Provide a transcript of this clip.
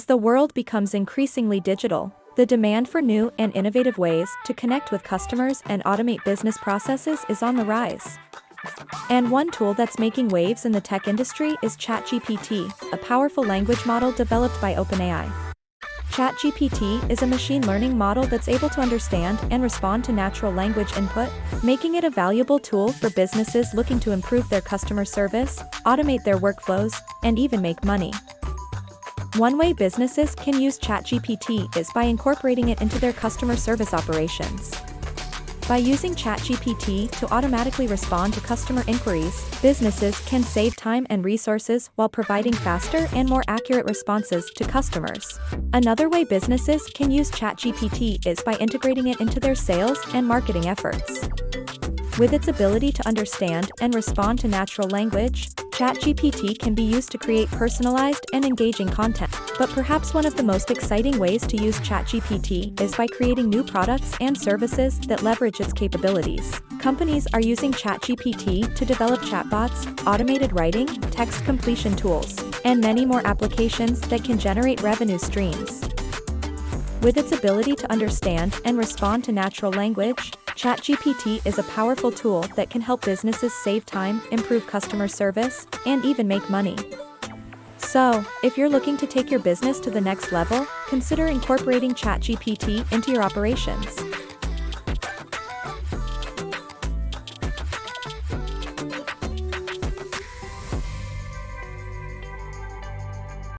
the world becomes increasingly digital, the demand for new and innovative ways to connect with customers and automate business processes is on the rise. And one tool that's making waves in the tech industry is ChatGPT, a powerful language model developed by OpenAI. ChatGPT is a machine learning model that's able to understand and respond to natural language input, making it a valuable tool for businesses looking to improve their customer service, automate their workflows, and even make money. One way businesses can use ChatGPT is by incorporating it into their customer service operations. By using ChatGPT to automatically respond to customer inquiries, businesses can save time and resources while providing faster and more accurate responses to customers. Another way businesses can use ChatGPT is by integrating it into their sales and marketing efforts. With its ability to understand and respond to natural language, ChatGPT can be used to create personalized and engaging content. But perhaps one of the most exciting ways to use ChatGPT is by creating new products and services that leverage its capabilities. Companies are using ChatGPT to develop chatbots, automated writing, text completion tools, and many more applications that can generate revenue streams. With its ability to understand and respond to natural language, ChatGPT is a powerful tool that can help businesses save time, improve customer service, and even make money. So, if you're looking to take your business to the next level, consider incorporating ChatGPT into your operations.